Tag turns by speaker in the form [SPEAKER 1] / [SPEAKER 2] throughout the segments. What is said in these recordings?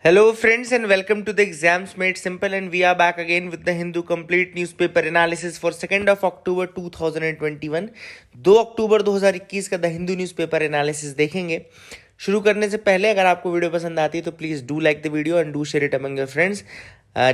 [SPEAKER 1] Hello, friends, and welcome to the Exams Made Simple. And we are back again with the Hindu Complete Newspaper Analysis for 2nd of October 2021. 2 अक्टूबर 2021 का the Hindu newspaper analysis देखेंगे। शुरू करने से पहले अगर आपको video पसंद आती है तो please do like the video and do share it among your friends.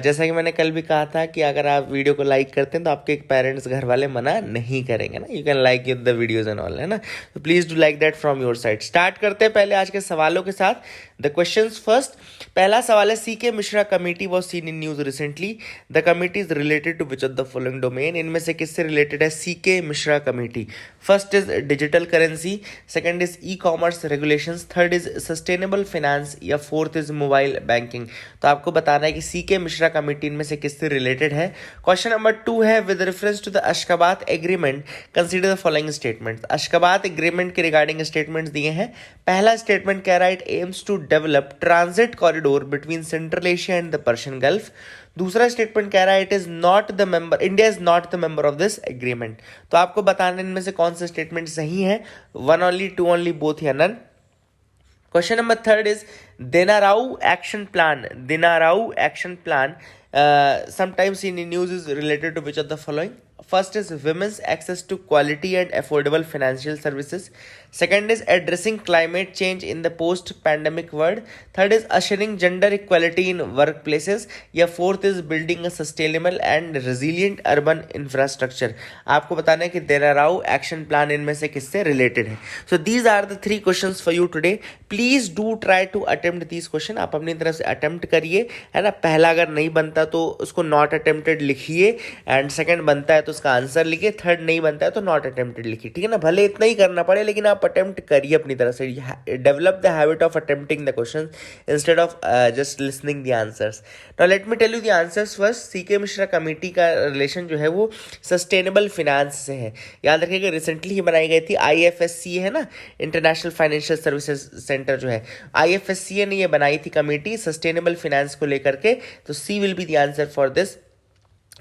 [SPEAKER 1] जैसा कि मैंने कल भी कहा था कि अगर आप वीडियो को लाइक करते हैं तो आपके पेरेंट्स घर वाले मना नहीं करेंगे ना। You can like the videos and all, है ना। तो please do like that from your side. Start करते हैं पहले आज के सवालों के साथ। The questions first. पहला सवाल है, C K Mishra committee was seen in news recently. The committee is related to which of the following domain. इनमें से किससे रिलेटेड है C K Mishra committee? First is digital currency, second is e commerce regulations, third is sustainable finance या fourth is mobile banking. तो आपको बताना है कि सी के मिश्रा कमेटी इनमें से किससे रिलेटेड है। क्वेश्चन नंबर 2 है, with reference to the Ashgabat agreement consider the following statement. Ashgabat agreement के रिगार्डिंग स्टेटमेंट्स दिए हैं। पहला स्टेटमेंट कह रहा है, it aims to develop transit corridor between Central Asia and the Persian Gulf. दूसरा स्टेटमेंट कह रहा है, it is not the member, India is not the member of this agreement. तो आपको बताना इनमें से कौन सा स्टेटमेंट सही है, one only, two only, both या none. Question number 3 is Dinarau action plan. Dinarau action plan sometimes in the news is related to which of the following? First is women's access to quality and affordable financial services. Second is addressing climate change in the post-pandemic world. Third is ushering gender equality in workplaces. या fourth is building a sustainable and resilient urban infrastructure. आपको बताना है कि देनाराव action plan इनमें से किससे related है। So these are the 3 questions for you today. Please do try to attempt these questions. आप अपनी तरफ से अटेम्प्ट करिए, है ना। पहला अगर नहीं बनता तो उसको नॉट अटेम्प्टेड लिखिए, एंड सेकंड बनता है तो उसका आंसर लिखिए, थर्ड नहीं बनता है तो नॉट अटेम्प्टेड लिखिए, ठीक है ना। भले इतना ही करना पड़े लेकिन आप अटेम्प्ट करिए अपनी तरफ से। Develop the habit of attempting the question instead of just listening the answers. Now let me tell you the answers first. C K Mishra committee का रिलेशन जो है वो सस्टेनेबल फिनेंस से है। याद रखिएगा, रिसेंटली ही बनाई गई थी। IFSC है ना, इंटरनेशनल फाइनेंशियल सर्विसेज सेंटर जो है, IFSC ने ये बनाई थी कमेटी सस्टेनेबल फिनेंस को लेकर के। तो C will be the answer for this.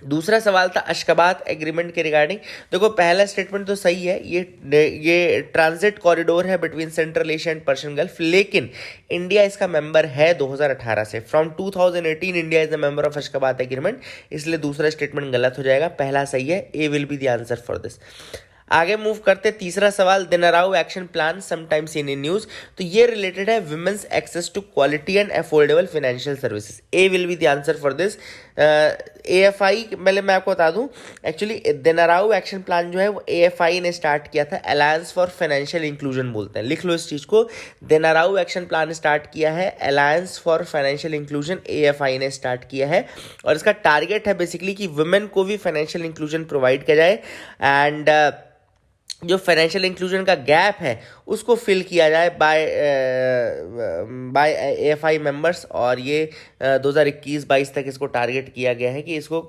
[SPEAKER 1] दूसरा सवाल था अशकाबाद एग्रीमेंट के रिगार्डिंग। देखो, पहला स्टेटमेंट तो सही है, ये ट्रांजिट कॉरिडोर है between Central Asia and Persian Gulf, लेकिन इंडिया इसका मेंबर है 2018 से। From 2018 India is the member of Ashgabat agreement, इसलिए दूसरा स्टेटमेंट गलत हो जाएगा, पहला सही है। A will be the answer for this. आगे मूव करते, तीसरा सवाल, Dinarao action plan sometimes in news. तो ये रिलेटेड है women's access to quality and affordable financial services. A will be the answer for this. AFI, पहले मैं आपको बता दूं, एक्चुअली दिनाराव एक्शन प्लान जो है वो AFI ने स्टार्ट किया था, अलायंस फॉर फाइनेंशियल इंक्लूजन बोलते हैं। लिख लो इस चीज को, दिनाराव एक्शन प्लान स्टार्ट किया है alliance for financial inclusion, AFI ने स्टार्ट किया है। और इसका टारगेट है बेसिकली कि वुमेन को भी फाइनेंशियल इंक्लूजन प्रोवाइड किया जाए, एंड जो फाइनेंशियल इंक्लूजन का गैप है उसको फिल किया जाए बाय AFI मेंबर्स। और ये 2021-22 तक इसको टारगेट किया गया है कि इसको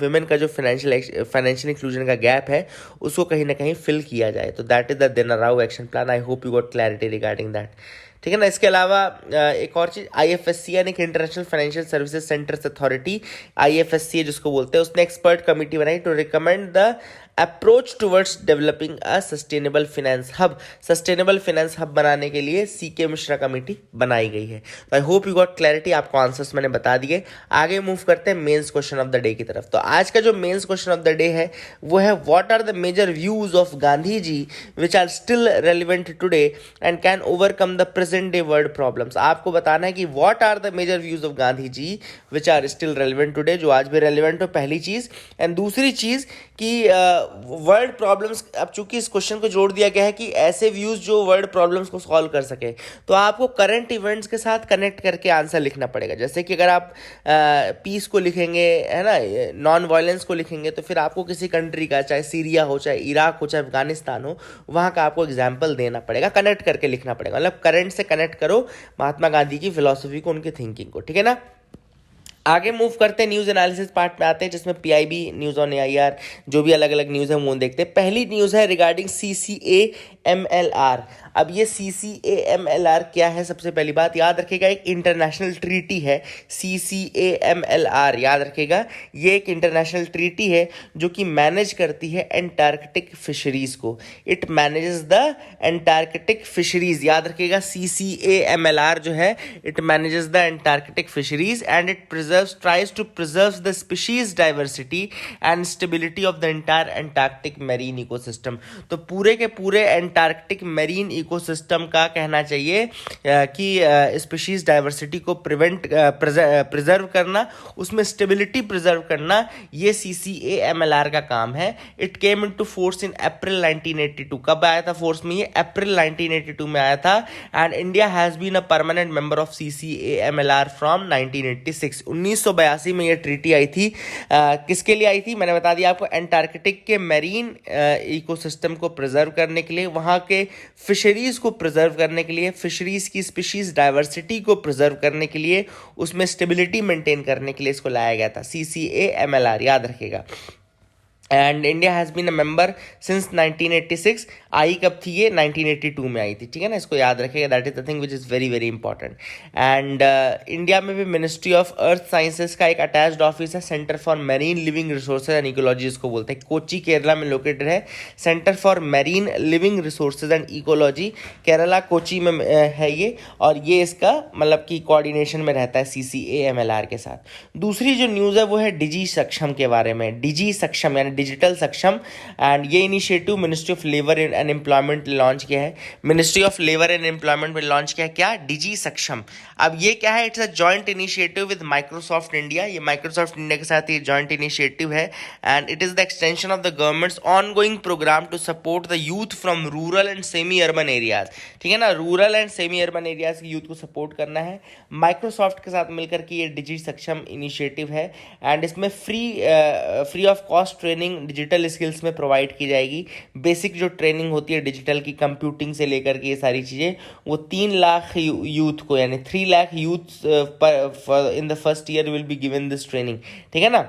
[SPEAKER 1] वुमेन का जो फाइनेंशियल इंक्लूजन का गैप है उसको कहीं ना कहीं फिल किया जाए। तो that is the Dinarao action plan. I hope you got clarity regarding that, ठीक है ना। इसके अलावा एक और चीज, IFSC यानी कि international financial services centres authority, IFSC जिसको बोलते हैं, उसने एक्सपर्ट कमेटी बनाई to recommend the approach towards developing a sustainable finance hub. Sustainable finance hub बनाने के लिए सी के मिश्रा कमेटी बनाई गई है। तो I hope you got clarity, आपको आंसर्स मैंने बता दिए। आगे मूव करते हैं mains question of the day की तरफ। तो आज का जो mains question of the day है वो है, what are the major views of Gandhi ji which are still relevant today and can overcome the present day world problems. आपको बताना है कि what are the major views of Gandhi ji which are still relevant today, जो आज भी रेलिवेंट हो, पहली चीज। एंड दूसरी चीज कि वर्ल्ड प्रॉब्लम्स, अब चूंकि इस क्वेश्चन को जोड़ दिया गया है कि ऐसे व्यूज जो वर्ल्ड प्रॉब्लम्स को सॉल्व कर सके, तो आपको करंट इवेंट्स के साथ कनेक्ट करके आंसर लिखना पड़ेगा। जैसे कि अगर आप पीस को लिखेंगे, है ना, नॉन वायलेंस को लिखेंगे, तो फिर आपको किसी कंट्री का, चाहे सीरिया हो, चाहे इराक हो, चाहे अफगानिस्तान हो, वहाँ का आपको एग्जाम्पल देना पड़ेगा, कनेक्ट करके लिखना पड़ेगा। मतलब करंट से कनेक्ट करो महात्मा गांधी की फिलॉसफी को, उनकी थिंकिंग को, ठीक है ना। आगे मूव करते हैं, न्यूज एनालिसिस पार्ट में आते हैं, जिसमें PIB, न्यूज ऑन AIR, जो भी अलग अलग न्यूज है वो देखते हैं। पहली न्यूज है रिगार्डिंग CCA MLR। अब ये CCAMLR क्या है, सबसे पहली बात याद रखिएगा, एक इंटरनेशनल ट्रीटी है। CCAMLR याद रखिएगा, ये एक इंटरनेशनल ट्रीटी है जो कि मैनेज करती है एंटार्कटिक फिशरीज को। It manages the Antarctic fisheries, याद रखिएगा CCAMLR जो है it manages the Antarctic fisheries and it tries to preserve the species diversity and stability of the entire Antarctic marine ecosystem. तो पूरे के पूरे एंटार्कटिक मैरीन इकोसिस्टम का कहना चाहिए कि स्पीशीज डाइवर्सिटी को प्रिजर्व करना, उसमें स्टेबिलिटी प्रिजर्व करना, ये CCAMLR का काम है। It came into force in April 1982। कब आया था फोर्स में? ये अप्रैल 1982 में आया था। And India has been a permanent member of CCAMLR from 1986। 1982 में ये ट्रीटी आई थी। किसके लिए आई थी? मैंने बता दिया आपको, एंटार्कटिक के मैरीन इकोसिस्टम को प्रिजर्व करने के लिए, वहाँ के फिशरीज को प्रिजर्व करने के लिए, फिशरीज की स्पीशीज डाइवर्सिटी को प्रिजर्व करने के लिए, उसमें स्टेबिलिटी मेंटेन करने के लिए इसको लाया गया था, CCAMLR, याद रखिएगा। And India has been a member since 1986। आई कब थी ये? 1982 में आई थी, ठीक है ना, इसको याद रखिएगा। That is the thing which is very very important. And India में भी मिनिस्ट्री ऑफ अर्थ साइंसेज का एक अटैच्ड ऑफिस है, centre for marine living resources and ecology इसको बोलते हैं। कोची केरला में लोकेटेड है centre for marine living resources and ecology, Kerala Kochi में है ये, और ये इसका मतलब कि कोऑर्डिनेशन में रहता है CCAMLR के साथ। दूसरी जो न्यूज़ है वो है डिजी सक्षम के बारे में। डिजी सक्षम यानी डिजिटल सक्षम, एंड ये initiative ministry of labour and employment ने लॉन्च किया है। Ministry of labour and employment में लॉन्च किया है क्या? डिजी सक्षम। अब ये क्या है? It's a joint initiative with Microsoft India. ये माइक्रोसॉफ्ट इंडिया के साथ ये जॉइंट इनिशिएटिव है and it is the extension of the government's ongoing programme to support the youth from rural and semi urban areas, ठीक है ना, rural and semi urban areas की youth को सपोर्ट करना है। माइक्रोसॉफ्ट के साथ मिलकर के ये डिजी सक्षम इनिशिएटिव है एंड इसमें free of cost training digital skills में प्रोवाइड की जाएगी। बेसिक जो ट्रेनिंग होती है डिजिटल की, कंप्यूटिंग से लेकर के ये सारी चीज़ें, वो 3 लाख यूथ को, यानी 3 lakh youth in the first year will be given this training, ठीक है ना।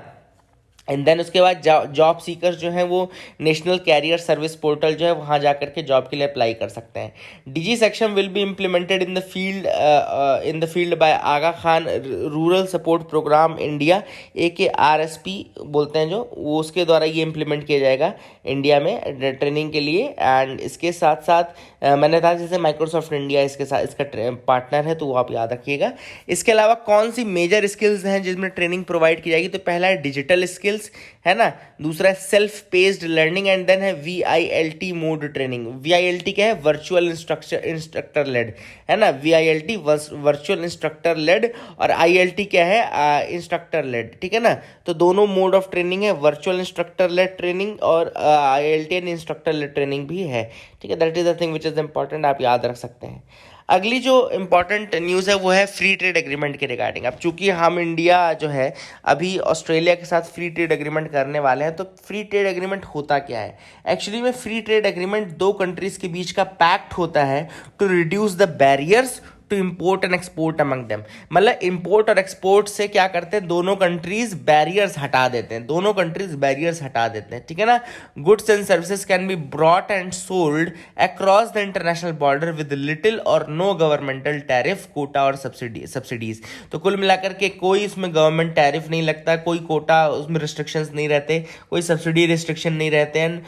[SPEAKER 1] एंड देन उसके बाद जॉब सीकर्स जो हैं वो नेशनल कैरियर सर्विस पोर्टल जो है वहाँ जा करके जॉब के लिए अप्लाई कर सकते हैं। Digi section will be implemented in the field by Aga Khan Rural Support Programme India, AKRSP बोलते हैं जो, वो उसके द्वारा ये इम्प्लीमेंट किया जाएगा इंडिया में ट्रेनिंग के लिए। एंड इसके साथ साथ मैंने कहा जैसे माइक्रोसॉफ्ट इंडिया इसके साथ इसका पार्टनर है, तो वो आप याद रखिएगा। इसके अलावा कौन सी मेजर स्किल्स हैं जिसमें ट्रेनिंग प्रोवाइड की जाएगी? तो पहला है डिजिटल स्किल्स, है ना, दूसरा है self paced learning, and then है VILT मोड ट्रेनिंग। VILT क्या है? वर्चुअल इंस्ट्रक्टर लेड, है ना, VILT वर्चुअल इंस्ट्रक्टर लेड, और ILT क्या है? इंस्ट्रक्टर लेड, ठीक है ना। तो दोनों मोड ऑफ ट्रेनिंग है, वर्चुअल इंस्ट्रक्टर लेड ट्रेनिंग और ILT and instructor led training भी है, ठीक है। That is the thing which is important, आप याद रख सकते हैं। अगली जो इम्पॉर्टेंट न्यूज़ है वो है फ्री ट्रेड एग्रीमेंट के रिगार्डिंग। अब चूंकि हम इंडिया जो है अभी ऑस्ट्रेलिया के साथ फ्री ट्रेड एग्रीमेंट करने वाले हैं, तो फ्री ट्रेड एग्रीमेंट होता क्या है? एक्चुअली में फ्री ट्रेड एग्रीमेंट 2 कंट्रीज़ के बीच का पैक्ट होता है to reduce the barriers to import and export among them. मतलब इम्पोर्ट और एक्सपोर्ट से क्या करते हैं, दोनों कंट्रीज बैरियर्स हटा देते हैं, दोनों कंट्रीज बैरियर्स हटा देते हैं, ठीक है ना। Goods and services can be brought and sold across the international border with little और नो गवर्नमेंटल टैरिफ, कोटा और सब्सिडीज। तो कुल मिलाकर के कोई इसमें गवर्नमेंट टैरिफ नहीं लगता, कोई कोटा उसमें रिस्ट्रिक्शंस नहीं रहते, कोई सब्सिडी रिस्ट्रिक्शन नहीं रहते हैं,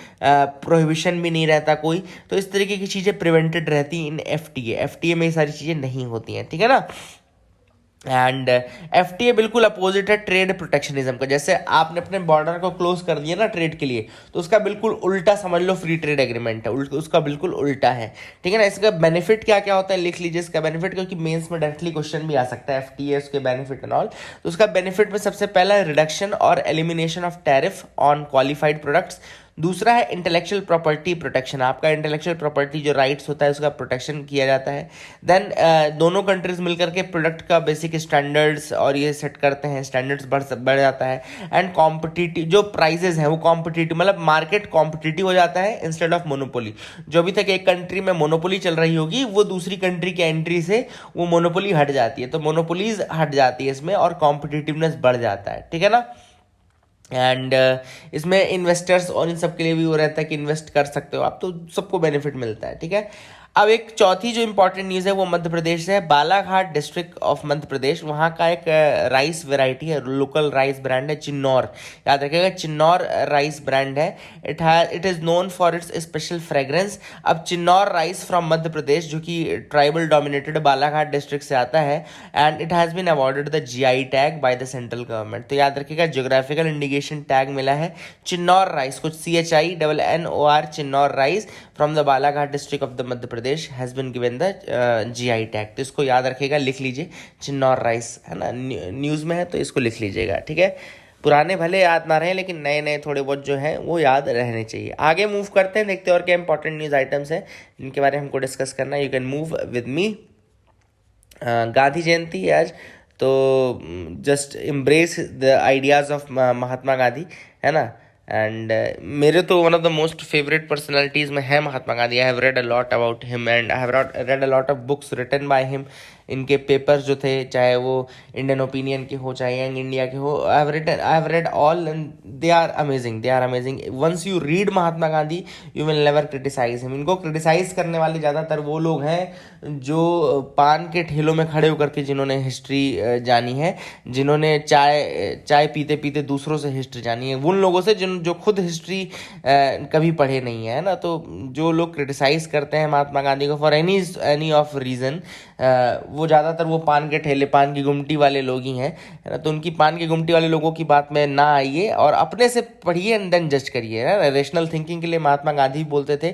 [SPEAKER 1] प्रोहिबिशन भी नहीं रहता कोई। तो इस तरीके की चीज़ें प्रिवेंटेड रहती इन FTA में ये सारी चीज़ें नहीं होती हैं, ठीक है ना। एंड FTA बिल्कुल अपोजिट है ट्रेड प्रोटेक्शनिज्म का। जैसे आपने अपने बॉर्डर को क्लोज कर दिया ना ट्रेड के लिए, तो उसका बिल्कुल उल्टा समझ लो फ्री ट्रेड एग्रीमेंट है, उसका बिल्कुल उल्टा है, ठीक है ना। इसका बेनिफिट क्या क्या होता है लिख लीजिए इसका बेनिफिट, क्योंकि मेंस में डायरेक्टली क्वेश्चन भी आ सकता है FTA उसके बेनिफिट एंड ऑल। तो उसका बेनिफिट में सबसे पहला है रिडक्शन और elimination of tariff on qualified products. दूसरा है इंटेलेक्चुअल प्रॉपर्टी प्रोटेक्शन, आपका इंटेलेक्चुअल प्रॉपर्टी जो राइट्स होता है उसका प्रोटेक्शन किया जाता है। देन दोनों कंट्रीज मिलकर के प्रोडक्ट का बेसिक स्टैंडर्ड्स और ये सेट करते हैं, स्टैंडर्ड्स बढ़ जाता है। एंड कॉम्पिटिटिव जो प्राइजेस हैं वो कॉम्पिटिटिव, मतलब मार्केट कॉम्पिटिटिव हो जाता है इंस्टेड ऑफ मोनोपोली। जो अभी तक एक कंट्री में मोनोपोली चल रही होगी, वो दूसरी कंट्री की एंट्री से वो मोनोपोली हट जाती है, तो मोनोपोलीज हट जाती है इसमें और कॉम्पिटिटिवनेस बढ़ जाता है, ठीक है ना। एंड इसमें इन्वेस्टर्स और इन सब के लिए भी वो रहता है कि इन्वेस्ट कर सकते हो आप, तो सबको बेनिफिट मिलता है, ठीक है। अब एक चौथी जो इंपॉर्टेंट न्यूज़ है वो मध्य प्रदेश से है। बालाघाट डिस्ट्रिक्ट ऑफ मध्य प्रदेश, वहाँ का एक राइस वेराइटी है, लोकल राइस ब्रांड है चिन्नौर, याद रखिएगा चिन्नौर राइस ब्रांड है। It is known for its special fragrance. अब चिन्नौर राइस फ्रॉम मध्य प्रदेश, जो कि ट्राइबल डोमिनेटेड बालाघाट डिस्ट्रिक्ट से आता है, and it has been awarded the GI tag by the central government. तो याद रखिएगा जियोग्राफिकल इंडिकेशन टैग मिला है चिन्नौर राइस, कुछ CHINNOR Chinnor rice from the Balaghat district of the Madhya Pradesh has been given the GI tag. तो इसको याद रखिएगा, लिख लीजिए चिन्नौर राइस, है ना, न्यूज़ में है तो इसको लिख लीजिएगा, ठीक है। पुराने भले याद ना रहे लेकिन नए नए थोड़े बहुत जो हैं वो याद रहने चाहिए। आगे मूव करते हैं, देखते हैं और क्या इंपॉर्टेंट न्यूज़ आइटम्स हैं जिनके बारे में हमको डिस्कस करना है। You can move with me. Gandhi Jayanti है आज, तो just embrace the ideas of Mahatma Gandhi, है ना। एंड मेरे तो one of the most favourite personalities में है Mahatma Gandhi. I have read a lot about him and I have read a lot of books written by him. इनके पेपर्स जो थे, चाहे वो इंडियन ओपिनियन के हो चाहे यंग इंडिया के हो, I have read all and they are amazing. Once you read Mahatma Gandhi you will never criticise him. इनको क्रिटिसाइज करने वाले ज़्यादातर वो लोग हैं जो पान के ठेलों में खड़े होकर के जिन्होंने हिस्ट्री जानी है, जिन्होंने चाय पीते पीते दूसरों से हिस्ट्री जानी है, उन लोगों से जो खुद हिस्ट्री कभी पढ़े नहीं है ना। तो जो लोग क्रिटिसाइज करते हैं महात्मा गांधी को फॉर एनी ऑफ रीज़न, वो ज़्यादातर वो पान के ठेले, पान की गुमटी वाले लोग ही हैं, है ना। तो उनकी पान की गुमटी वाले लोगों की बात में ना आइए और अपने से पढ़िए एंड देन जज करिए, है ना। रेशनल थिंकिंग के लिए महात्मा गांधी बोलते थे,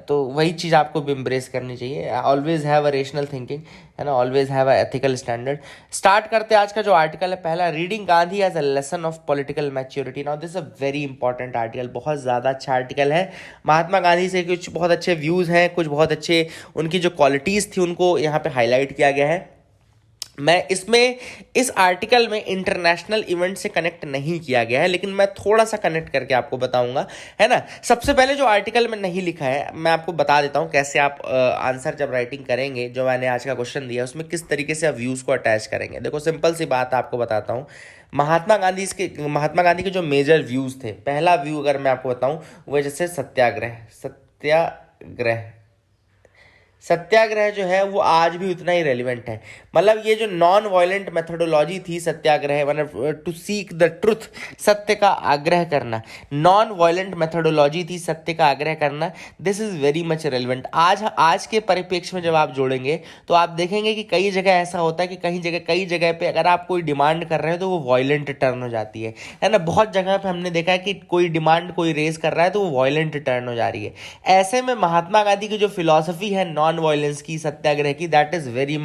[SPEAKER 1] तो वही चीज़ आपको भी एम्ब्रेस करनी चाहिए। Always have a rational thinking, है ना, always have a ethical standard. Start करते हैं आज का जो आर्टिकल है पहला, reading Gandhi as a lesson of political maturity. Now this a very important article, बहुत ज़्यादा अच्छा आर्टिकल है। महात्मा गांधी से कुछ बहुत अच्छे व्यूज़ हैं, कुछ बहुत अच्छे उनकी जो क्वालिटीज़ थी उनको यहाँ पे हाईलाइट किया गया है। मैं इस आर्टिकल में इंटरनेशनल इवेंट से कनेक्ट नहीं किया गया है, लेकिन मैं थोड़ा सा कनेक्ट करके आपको बताऊंगा, है ना। सबसे पहले जो आर्टिकल में नहीं लिखा है मैं आपको बता देता हूं कैसे आप आंसर जब राइटिंग करेंगे, जो मैंने आज का क्वेश्चन दिया उसमें किस तरीके से आप व्यूज़ को अटैच करेंगे। देखो सिंपल सी बात आपको बताता हूँ। महात्मा गांधी के जो मेजर व्यूज़ थे, पहला व्यू अगर मैं आपको बताऊं वो जैसे सत्याग्रह जो है वो आज भी उतना ही रेलिवेंट है। मतलब ये जो नॉन वायलेंट मेथोडोलॉजी थी सत्याग्रह, मतलब टू सीक द ट्रुथ, सत्य का आग्रह करना, नॉन वायलेंट मेथोडोलॉजी थी सत्य का आग्रह करना। This is very much relevant. आज के परिप्रेक्ष्य में जब आप जोड़ेंगे तो आप देखेंगे कि कई जगह ऐसा होता है कि कई जगह पे अगर आप कोई डिमांड कर रहे हो तो वो वायलेंट टर्न हो जाती है ना। बहुत जगह पे हमने देखा है कि कोई डिमांड कोई रेज कर रहा है तो वो वायलेंट टर्न हो जा रही है। ऐसे में महात्मा गांधी की जो फिलॉसफी है नॉन वायलेंस की, सत्याग्रह की, that is very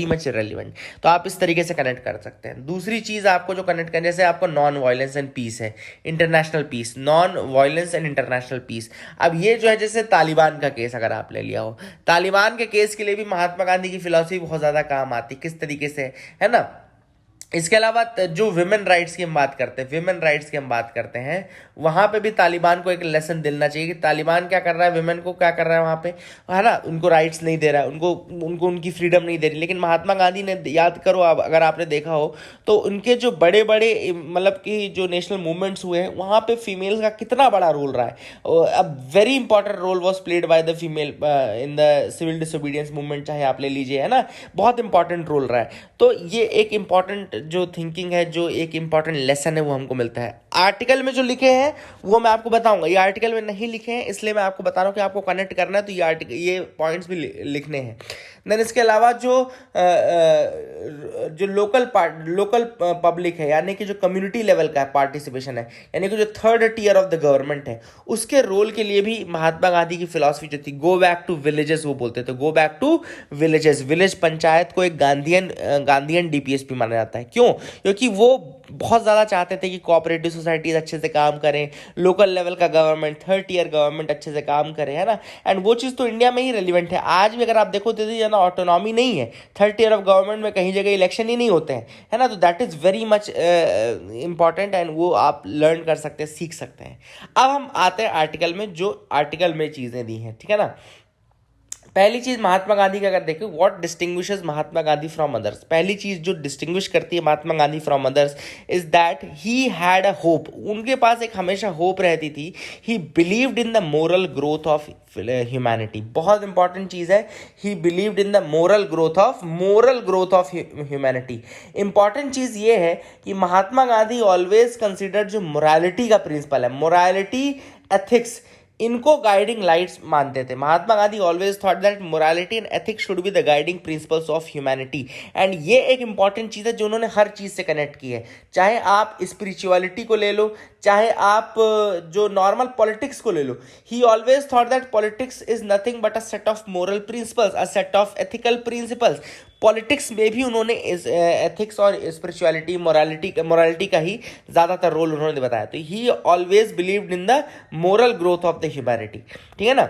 [SPEAKER 1] much relevant. तो आप इस तरीके से कनेक्ट कर सकते हैं। दूसरी चीज आपको जो कनेक्ट करने, जैसे आपको नॉन वायलेंस एंड पीस है, international peace, non violence and international peace. अब ये जो है जैसे तालिबान का केस अगर आप ले लिया हो, तालिबान के केस के लिए भी महात्मा गांधी की फिलॉसफी बहुत ज्यादा काम आती, किस तरीके से, है ना। इसके अलावा जो विमेन राइट्स की हम बात करते हैं, वहाँ पे भी तालिबान को एक लेसन देना चाहिए कि तालिबान क्या कर रहा है, विमेन को क्या कर रहा है वहाँ पे, है ना। उनको राइट्स नहीं दे रहा है, उनको उनकी फ्रीडम नहीं दे रही। लेकिन महात्मा गांधी ने, याद करो आप, अगर आपने देखा हो तो उनके जो बड़े बड़े मतलब कि जो नेशनल मूवमेंट्स हुए हैं वहाँ पे फीमेल्स का कितना बड़ा रोल रहा है। अब very important role was played by the female in the civil disobedience movement, चाहे आप ले लीजिए, है ना। बहुत इंपॉर्टेंट रोल रहा है। तो ये एक इंपॉर्टेंट जो थिंकिंग है, जो एक इंपॉर्टेंट लेसन है वो हमको मिलता है। आर्टिकल में जो लिखे हैं वो मैं आपको बताऊंगा, ये आर्टिकल में नहीं लिखे हैं इसलिए मैं आपको बता रहा हूँ कि आपको कनेक्ट करना है तो ये पॉइंट्स भी लिखने हैं। देन इसके अलावा जो लोकल पब्लिक है, यानी कि जो कम्युनिटी लेवल का पार्टिसिपेशन है, यानी कि जो third tier of the government है, उसके रोल के लिए भी महात्मा गांधी की फिलॉसफी जो थी, गो बैक टू विलेजेस, वो बोलते थे, go back to villages. Village panchayat को एक गांधीयन डीपीएसपी माना जाता है। क्यों? क्योंकि वो बहुत ज़्यादा चाहते थे कि कोऑपरेटिव सोसाइटीज अच्छे से काम करें, लोकल लेवल का गवर्नमेंट, थर्ड टियर गवर्नमेंट अच्छे से काम करे, है ना। एंड वो चीज़ तो इंडिया में ही रेलिवेंट है। आज भी अगर आप देखो तो ना ऑटोनॉमी नहीं है, थर्ड टियर ऑफ गवर्नमेंट में कहीं जगह इलेक्शन ही नहीं होते हैं, है ना। तो that is very much important and वो आप लर्न कर सकते हैं, सीख सकते हैं। अब हम आते हैं आर्टिकल में, जो आर्टिकल में चीज़ें दी हैं, ठीक है ना। पहली चीज महात्मा गांधी का अगर देखें, what distinguishes Mahatma Gandhi from others, पहली चीज जो डिस्टिंग्विश करती है Mahatma Gandhi from others is that he had a hope, उनके पास एक हमेशा होप रहती थी। He believed in the moral growth of humanity, बहुत इंपॉर्टेंट चीज है, he believed in the moral growth of humanity. Important चीज ये है कि महात्मा गांधी ऑलवेज कंसिडर जो मोरालिटी का प्रिंसिपल है, मोरालिटी एथिक्स, इनको गाइडिंग लाइट्स मानते थे। Mahatma Gandhi always thought that morality and ethics should be the guiding principles of humanity. And ये एक इंपॉर्टेंट चीज़ है जो उन्होंने हर चीज़ से कनेक्ट की है, चाहे आप स्पिरिचुअलिटी को ले लो, चाहे आप जो नॉर्मल पॉलिटिक्स को ले लो। He always thought that politics is nothing but a set of moral principles, a set of ethical principles. Politics में भी उन्होंने एथिक्स और स्पिरिचुअलिटी, मोरालिटी का ही ज़्यादातर रोल उन्होंने बताया। तो ही always believed in the moral growth of the humanity, ठीक है ना।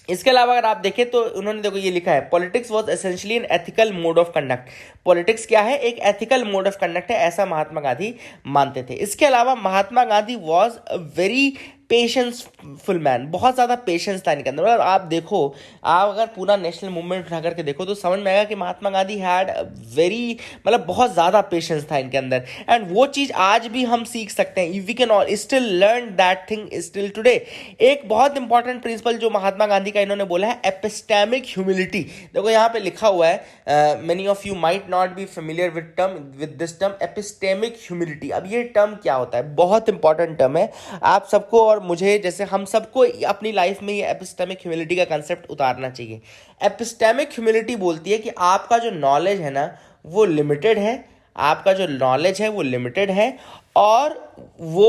[SPEAKER 1] इसके अलावा अगर आप देखें तो उन्होंने देखो ये लिखा है, politics was essentially an ethical mode of conduct. Politics क्या है? एक एथिकल मोड ऑफ कंडक्ट है, ऐसा महात्मा गांधी मानते थे। इसके अलावा Mahatma Gandhi was a very patienceful man, बहुत ज़्यादा पेशेंस था इनके अंदर। मतलब आप देखो, आप अगर पूरा नेशनल मूवमेंट उठा करके देखो तो समझ में आएगा कि महात्मा गांधी हैड वेरी, मतलब बहुत ज़्यादा पेशेंस था इनके अंदर। एंड वो चीज़ आज भी हम सीख सकते हैं, we can all still learn that thing still today. एक बहुत इंपॉर्टेंट प्रिंसिपल जो महात्मा गांधी का इन्होंने बोला है, एपिस्टेमिक ह्यूमिलिटी। देखो यहाँ पे लिखा हुआ है, many of you might not be familiar with this term epistemic humility. अब ये टर्म क्या होता है? बहुत इंपॉर्टेंट टर्म है आप सबको और मुझे, जैसे हम सबको अपनी लाइफ में ये एपिस्टेमिक ह्यूमिलिटी का कंसेप्ट उतारना चाहिए। एपिस्टेमिक ह्यूमिलिटी बोलती है कि आपका जो नॉलेज है ना वो लिमिटेड है, आपका जो नॉलेज है वो लिमिटेड है और वो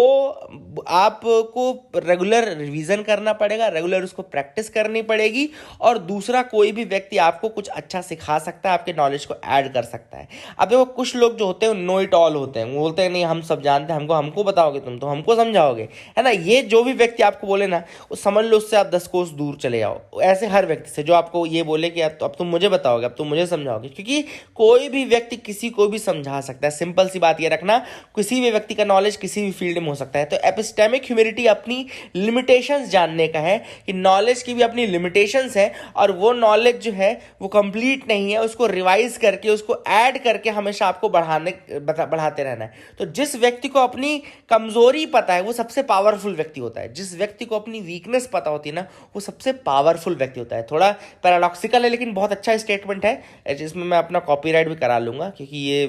[SPEAKER 1] आपको रेगुलर रिवीजन करना पड़ेगा, रेगुलर उसको प्रैक्टिस करनी पड़ेगी। और दूसरा, कोई भी व्यक्ति आपको कुछ अच्छा सिखा सकता है, आपके नॉलेज को ऐड कर सकता है। अब देखो कुछ लोग जो होते हैं नो इट ऑल होते हैं, वो बोलते हैं नहीं हम सब जानते हैं, हमको बताओगे, तुम तो हमको समझाओगे, है ना। ये जो भी व्यक्ति आपको बोले ना, वो समझ लो उससे आप 10 कोस दूर चले जाओ। ऐसे हर व्यक्ति से जो आपको ये बोले कि अब तुम मुझे बताओगे, अब तुम मुझे समझाओगे, क्योंकि कोई भी व्यक्ति किसी को भी समझा सकता है। सिंपल सी बात ये रखना, किसी भी व्यक्ति का नॉलेज किसी भी फील्ड में हो सकता है। तो एपिस्टेमिक ह्यूमिलिटी अपनी लिमिटेशंस जानने का है कि नॉलेज की भी अपनी लिमिटेशंस है और वो नॉलेज जो है वो कंप्लीट नहीं है, उसको रिवाइज करके, उसको ऐड करके हमेशा आपको बढ़ाते रहना है। तो जिस व्यक्ति को अपनी कमजोरी पता है वो सबसे पावरफुल व्यक्ति होता है। जिस व्यक्ति को अपनी वीकनेस पता होती है ना वो सबसे पावरफुल व्यक्ति होता है। थोड़ा पैराडॉक्सिकल है लेकिन बहुत अच्छा स्टेटमेंट है, जिसमें मैं अपना कॉपीराइट भी करा लूंगा क्योंकि ये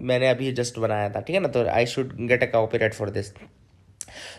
[SPEAKER 1] मैंने अभी जस्ट बनाया था, ठीक है ना। तो I should get a copyright for this.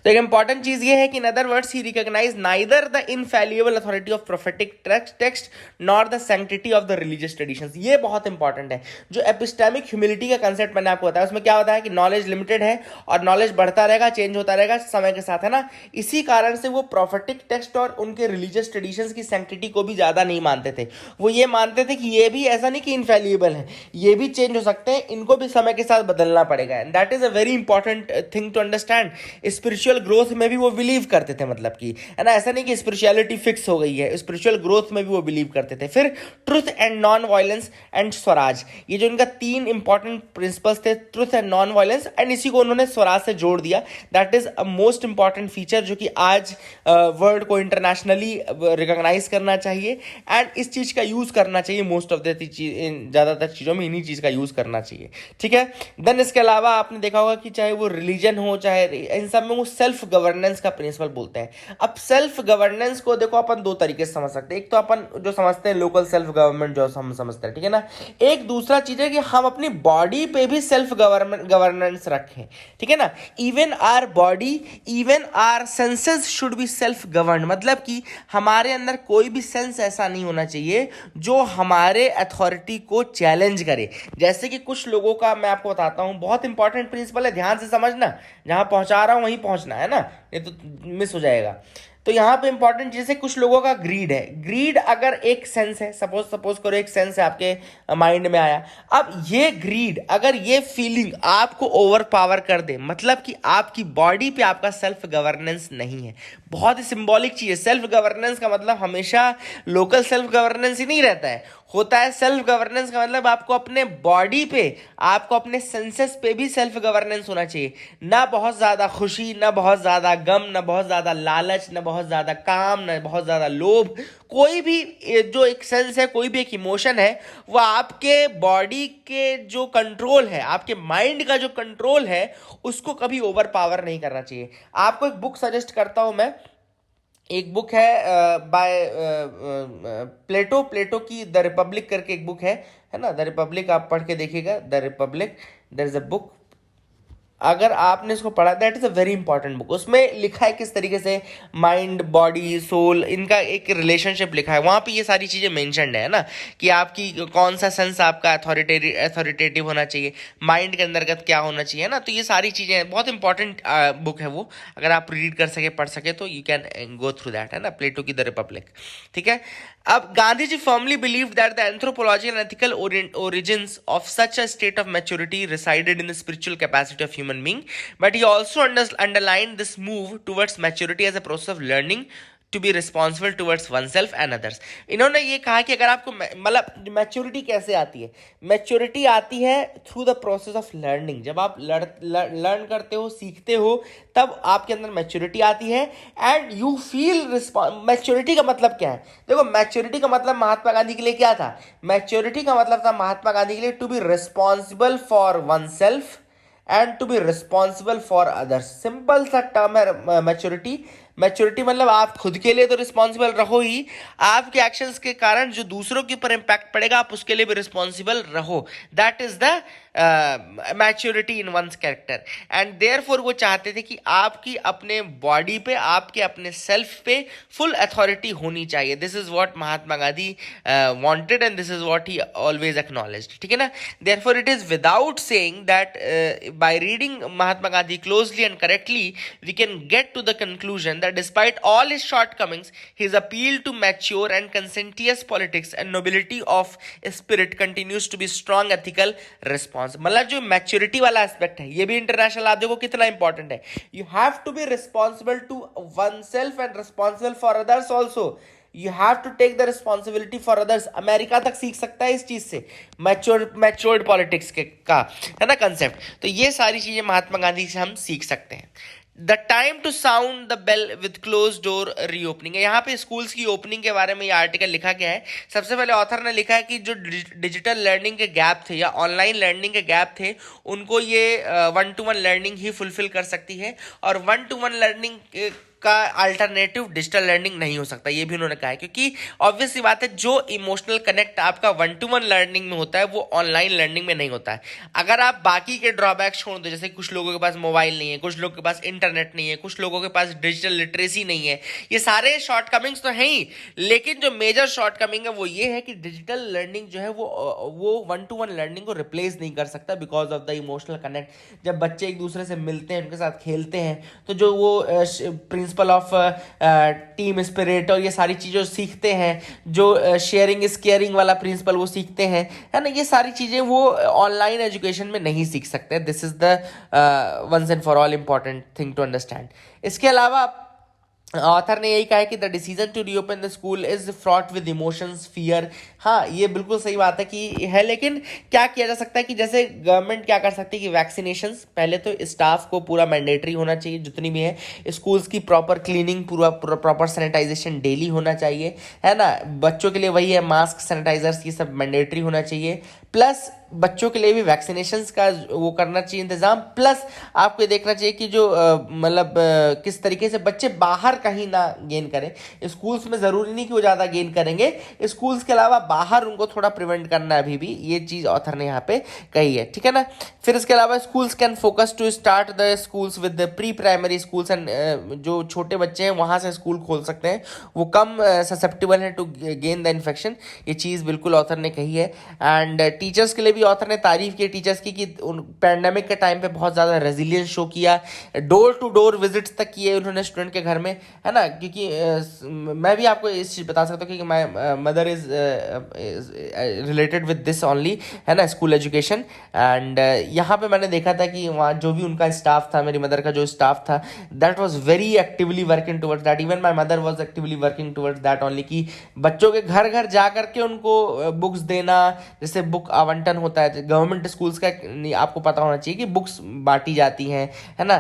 [SPEAKER 1] तो एक इंपॉर्टेंट चीज ये है कि in other words he recognize neither the infallible authority of prophetic text nor the sanctity of the religious traditions. ये बहुत इंपॉर्टेंट है। जो एपिस्टेमिक ह्यूमिलिटी का कंसेप्ट मैंने आपको बताया उसमें क्या होता है कि नॉलेज लिमिटेड है और नॉलेज बढ़ता रहेगा, चेंज होता रहेगा समय के साथ, है ना। इसी कारण से वो प्रोफेटिक टेक्स्ट और उनके रिलीजियस ट्रेडिशंस की सैंक्टिटी को भी ज्यादा नहीं मानते थे। वो ये मानते थे कि ये भी ऐसा नहीं कि इनफैलिएबल है, ये भी चेंज हो सकते हैं, इनको भी समय के साथ बदलना पड़ेगा। And that is a very important thing to understand. Spiritual growth में भी वो बिलीव करते थे, मतलब कि, है ना, ऐसा नहीं कि स्पिरिचुअलिटी फिक्स हो गई है, स्पिरिचुअल ग्रोथ में भी वो बिलीव करते थे। फिर truth and non violence and Swaraj, ये जो इनका 3 इंपॉर्टेंट प्रिंसिपल्स थे, truth and non violence, and इसी को उन्होंने स्वराज से जोड़ दिया। That is a most important feature जो कि आज वर्ल्ड को इंटरनेशनली रिकॉग्नाइज करना चाहिए एंड इस चीज का यूज करना चाहिए। मोस्ट ऑफ द ज्यादातर चीजों में इन्हीं चीज का यूज करना चाहिए, ठीक है। देन इसके अलावा आपने देखा होगा कि चाहे वो रिलीजन हो, चाहे इन सब में वो सेल्फ गवर्नेंस का प्रिंसिपल बोलते हैं। अब सेल्फ गवर्नेंस को देखो अपन 2 तरीके से समझ सकते हैं। एक तो अपन जो समझते हैं लोकल सेल्फ गवर्नमेंट, जो हम समझते हैं, ठीक है ना। एक दूसरा चीज है कि हम अपनी बॉडी पे भी सेल्फ गवर्नेंस रखें, ठीक है ना। Even our body, even our senses should be self govern, मतलब कि हमारे अंदर कोई भी सेंस ऐसा नहीं होना चाहिए जो हमारे अथॉरिटी को चैलेंज करे। जैसे कि कुछ लोगों का मैं आपको बताता हूं, बहुत इंपॉर्टेंट प्रिंसिपल है, ध्यान से समझना, जहां पहुंचा रहा हूं वहीं पहुंचना है ना, ये तो मिस हो जाएगा। तो यहाँ पे इंपॉर्टेंट जैसे कुछ लोगों का ग्रीड है। ग्रीड अगर एक सेंस है, सपोज करो एक सेंस है आपके माइंड में आया, अब ये ग्रीड अगर ये फीलिंग आपको ओवर पावर कर दे, मतलब कि आपकी बॉडी पे आपका सेल्फ गवर्नेंस नहीं है। बहुत ही सिंबॉलिक चीज है। सेल्फ गवर्नेंस का मतलब हमेशा लोकल सेल्फ गवर्नेंस ही नहीं रहता है, होता है सेल्फ गवर्नेंस का मतलब आपको अपने बॉडी पे, आपको अपने सेंसेस पे भी सेल्फ गवर्नेंस होना चाहिए। ना बहुत ज़्यादा खुशी, ना बहुत ज़्यादा गम, ना बहुत ज़्यादा लालच, ना बहुत ज़्यादा काम, ना बहुत ज़्यादा लोभ। कोई भी जो एक सेंस है, कोई भी एक इमोशन है, वो आपके बॉडी के जो कंट्रोल है, आपके माइंड का जो कंट्रोल है, उसको कभी ओवर पावर नहीं करना चाहिए। आपको एक बुक सजेस्ट करता हूं मैं। एक बुक है बाय प्लेटो, प्लेटो की द रिपब्लिक करके एक बुक है ना, द रिपब्लिक, आप पढ़ के देखिएगा, the republic, there is a book. अगर आपने इसको पढ़ा, that is a very important book. उसमें लिखा है किस तरीके से माइंड, बॉडी, सोल, इनका एक रिलेशनशिप लिखा है। वहां पे ये सारी चीजें मेंशन्ड है ना, कि आपकी कौन सा सेंस आपका अथॉरिटेटिव होना चाहिए, माइंड के अंतर्गत क्या होना चाहिए ना। तो ये सारी चीजें बहुत इंपॉर्टेंट बुक है वो। अगर आप रीड कर सके, पढ़ सके, तो you can go through that, है ना, प्लेटो की द रिपब्लिक। ठीक है। अब Gandhi ji firmly believe that the anthropological and ethical origins of such a state of maturity resided in the spiritual capacity of human being, but he also underlined this move towards maturity as a process of learning to be responsible towards oneself and others. इन्होंने ये कहा कि अगर आपको मतलब maturity कैसे आती है, मैच्योरिटी आती है through the process of learning. जब आप लर्न करते हो, सीखते हो, तब आपके अंदर मैच्योरिटी आती है एंड यू फील मैच्योरिटी का मतलब क्या है? देखो, मैच्योरिटी का मतलब महात्मा गांधी के लिए क्या था? मैच्योरिटी का मतलब था महात्मा गांधी के लिए to be responsible for oneself and to be responsible for others. Simple सा टर्म है मैच्योरिटी। मैच्योरिटी मतलब आप खुद के लिए तो रिस्पॉन्सिबल रहो ही, आपके एक्शंस के कारण जो दूसरों के ऊपर इंपैक्ट पड़ेगा, आप उसके लिए भी रिस्पॉन्सिबल रहो। That is the maturity in one's character. And therefore वो चाहते थे कि आपकी अपने बॉडी पे, आपके अपने सेल्फ पे फुल अथॉरिटी होनी चाहिए। This is what Mahatma Gandhi wanted and this is what he always acknowledged. ठीक है ना। Therefore it is without saying that by reading Mahatma Gandhi closely and correctly we can get to the conclusion that despite all his shortcomings, his appeal to mature and conscientious politics and nobility of spirit continues to be strong ethical response। मतलब जो maturity वाला aspect है, ये भी international आप देखो कितना important है। You have to be responsible to oneself and responsible for others also. You have to take the responsibility for others. America तक सीख सकता है इस चीज से, मैच्योर्ड पॉलिटिक्स के का, है ना, कंसेप्ट। तो ये सारी चीजें महात्मा गांधी से हम सीख सकते हैं। The time to sound the bell with close door reopening. यहाँ पे स्कूल्स की ओपनिंग के बारे में ये आर्टिकल लिखा गया है। सबसे पहले ऑथर ने लिखा है कि जो डिजिटल लर्निंग के गैप थे या ऑनलाइन लर्निंग के गैप थे, उनको ये 1-to-1 लर्निंग ही फुलफिल कर सकती है, और 1-to-1 लर्निंग का अल्टरनेटिव डिजिटल लर्निंग नहीं हो सकता, ये भी उन्होंने कहा है। क्योंकि ऑब्वियस सी बात है, जो इमोशनल कनेक्ट आपका 1-to-1 लर्निंग में होता है, वो ऑनलाइन लर्निंग में नहीं होता है। अगर आप बाकी के ड्रॉबैक्स छोड़ दो, जैसे कुछ लोगों के पास मोबाइल नहीं है, कुछ लोगों के पास इंटरनेट नहीं है, कुछ लोगों के पास डिजिटल लिटरेसी नहीं है, ये सारे शॉर्टकमिंग्स तो हैं ही, लेकिन जो मेजर शॉर्टकमिंग है वो ये है कि डिजिटल लर्निंग जो है वो 1-to-1 लर्निंग को रिप्लेस नहीं कर सकता because of the emotional connect. जब बच्चे एक दूसरे से मिलते हैं, उनके साथ खेलते हैं, तो जो वो प्रिंसिपल ऑफ टीम स्पिरिट और ये सारी चीज़ें सीखते हैं, जो शेयरिंग इज केयरिंग वाला प्रिंसिपल वो सीखते हैं, है ना। ये सारी चीज़ें वो ऑनलाइन एजुकेशन में नहीं सीख सकते। This is the once and for all important thing to understand. इसके अलावा ऑथर ने यही कहा है कि the decision to reopen the school is fraught with emotions, fear. हाँ, ये बिल्कुल सही बात है कि है, लेकिन क्या किया जा सकता है कि जैसे गवर्नमेंट क्या कर सकती है कि वैक्सीनेशंस, पहले तो स्टाफ को पूरा मैंडेटरी होना चाहिए जितनी भी है, स्कूल्स की प्रॉपर क्लीनिंग, पूरा प्रॉपर सैनिटाइजेशन डेली होना चाहिए, है ना। बच्चों के लिए वही है, मास्क, सैनिटाइजर्स, ये सब मैंडेटरी होना चाहिए। प्लस बच्चों के लिए भी वैक्सीनेशंस का वो करना चाहिए इंतजाम। प्लस आपको ये देखना चाहिए कि जो मतलब किस तरीके से बच्चे बाहर कहीं ना गेन करें। स्कूल्स में ज़रूरी नहीं कि वो ज़्यादा गेन करेंगे, स्कूल्स के अलावा बाहर उनको थोड़ा प्रिवेंट करना है अभी भी, ये चीज़ ऑथर ने यहाँ पे कही है। ठीक है ना। फिर इसके अलावा schools can focus to start the schools with the pre primary schools and जो छोटे बच्चे हैं वहाँ से स्कूल खोल सकते हैं, वो कम ससेप्टेबल है टू गेन द इन्फेक्शन। ये चीज़ बिल्कुल ऑथर ने कही है। एंड टीचर्स के लिए भी ऑथर ने तारीफ की टीचर्स की कि पैंडेमिक के टाइम पे बहुत ज़्यादा रेजिलियंस शो किया, डोर टू डोर विजिट्स तक किए उन्होंने स्टूडेंट के घर में, है ना। क्योंकि मैं भी आपको इस चीज़ बता सकता हूँ क्योंकि my mother is related with this only, है ना, स्कूल एजुकेशन। एंड यहाँ पे मैंने देखा था कि वहाँ जो भी उनका स्टाफ था, मेरी मदर का जो स्टाफ था, that was very actively working towards that. Even my mother was actively working towards that only, कि बच्चों के घर घर जा करके उनको बुक्स देना, जैसे बुक आवंटन होता है गवर्नमेंट स्कूल्स का, आपको पता होना चाहिए कि बुक्स बांटी जाती हैं, है ना,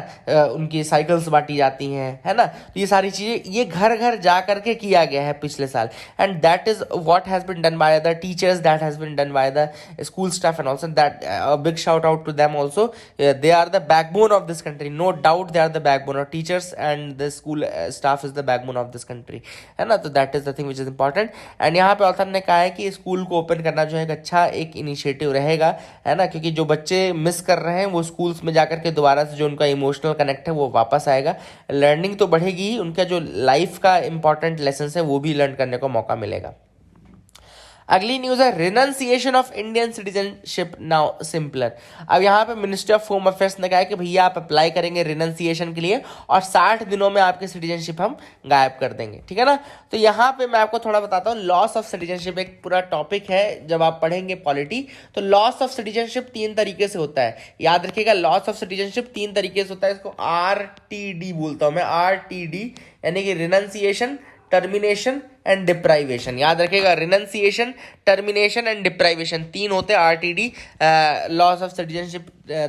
[SPEAKER 1] उनकी साइकिल्स बांटी जाती हैं, है ना। तो ये सारी चीज़ें ये घर घर जा करके किया गया है पिछले साल, and that is what has been done by the teachers, that has been done by the school staff, and also that big shout out to them also. They are the backbone of this country, no doubt they are the backbone, और teachers and the school staff is the backbone of this country, है ना। तो that is the thing which is important. And यहाँ पे author ने कहा है कि स्कूल को ओपन करना जो है एक अच्छा एक इनिशिएटिव रहेगा, है ना, क्योंकि जो बच्चे मिस कर रहे हैं वो स्कूल्स में जाकर के दोबारा से जो उनका इमोशनल कनेक्ट है वो वापस आएगा, लर्निंग तो बढ़ेगी ही, उनका जो लाइफ का इंपॉर्टेंट लेसन है वो भी लर्न करने को मौका मिलेगा। अगली न्यूज़ है renunciation of Indian citizenship now simpler. अब यहाँ पे मिनिस्ट्री ऑफ होम अफेयर्स ने कहा है कि भैया आप अप्लाई करेंगे रिनंसिएशन के लिए और 60 दिनों में आपकी सिटीजनशिप हम गायब कर देंगे, ठीक है ना। तो यहाँ पे मैं आपको थोड़ा बताता हूँ, लॉस ऑफ सिटीजनशिप एक पूरा टॉपिक है, जब आप पढ़ेंगे पॉलिटी तो लॉस ऑफ सिटीजनशिप 3 तरीके से होता है, याद रखिएगा। लॉस ऑफ सिटीजनशिप 3 तरीके से होता है, इसको RTD बोलता हूँ मैं, RTD, यानी कि रिनंसिएशन, टर्मिनेशन एंड डिप्राइवेशन। याद रखिएगा, रिनंसिएशन, टर्मिनेशन एंड डिप्राइवेशन 3 होते हैं RTD, लॉस ऑफ सिटीजनशिप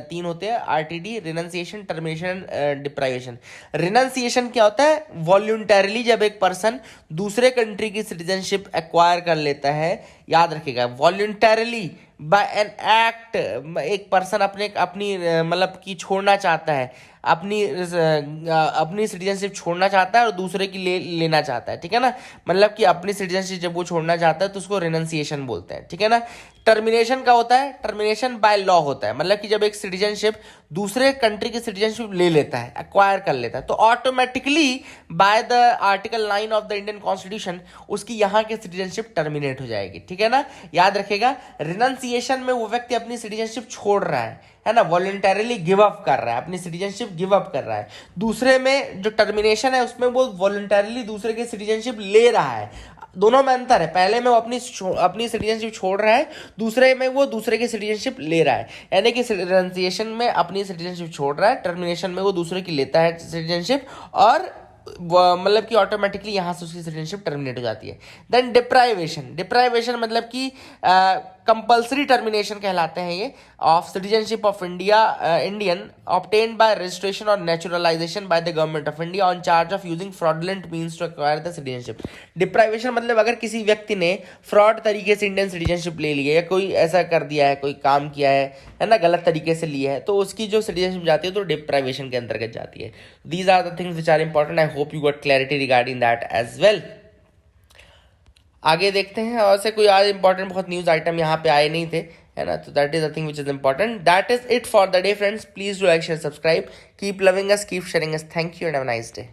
[SPEAKER 1] 3 होते हैं RTD, renunciation, termination, deprivation. Renunciation क्या होता है? वॉल्यूंटरली जब एक पर्सन दूसरे कंट्री की सिटीजनशिप एक्वायर कर लेता है, याद रखिएगा, वॉल्यूंटरली बाय एन एक्ट, एक पर्सन अपनी मतलब की छोड़ना चाहता है, अपनी सिटीजनशिप छोड़ना चाहता है और दूसरे की लेना चाहता है, ठीक है ना। मतलब कि अपनी सिटीजनशिप जब वो छोड़ना चाहता है तो उसको रिनंसिएशन बोलते हैं, ठीक है ना। टर्मिनेशन का होता है, टर्मिनेशन बाय लॉ होता है, मतलब कि जब एक सिटीजनशिप दूसरे कंट्री की सिटीजनशिप ले लेता है, एक्वायर कर लेता है, तो automatically by the article 9 of the Indian constitution उसकी यहाँ की सिटीजनशिप टर्मिनेट हो जाएगी, ठीक है ना। याद रखिएगा, रिनंसिएशन में वो व्यक्ति अपनी सिटीजनशिप छोड़ रहा है ना, वॉलंटरली गिव अप कर रहा है, अपनी सिटीजनशिप गिव अप कर रहा है। दूसरे में जो टर्मिनेशन है उसमें वो वॉलंटरली दूसरे की सिटीजनशिप ले रहा है। दोनों में अंतर है, पहले में वो अपनी सिटीजनशिप छोड़ रहा है, दूसरे में वो दूसरे की सिटीजनशिप ले रहा है। यानी कि रिनंसिएशन में अपनी सिटीजनशिप छोड़ रहा है, टर्मिनेशन में वो दूसरे की लेता है सिटीजनशिप, और मतलब कि ऑटोमेटिकली यहाँ से उसकी सिटीजनशिप टर्मिनेट हो जाती है। देन डिप्राइवेशन, डिप्राइवेशन मतलब कि कंपल्सरी टर्मिनेशन कहलाते हैं ये, of citizenship of Indian obtained by registration और naturalization by the government of India on charge of using fraudulent means to acquire the citizenship. Deprivation मतलब अगर किसी व्यक्ति ने फ्रॉड तरीके से इंडियन सिटीजनशिप ले ली है, या कोई ऐसा कर दिया है, कोई काम किया है ना, गलत तरीके से लिया है, तो उसकी जो सिटीजनशिप जाती है तो डिप्राइवेशन के अंतर्गत जाती है। These are the things which are important, I hope you got clarity regarding that as well. आगे देखते हैं, और से कोई आज इंपॉर्टेंट बहुत न्यूज़ आइटम यहाँ पे आए नहीं थे, है ना। तो that is the thing which is important. That is it for the day friends, please do like share subscribe, keep loving us, keep sharing us, thank you and have a nice day.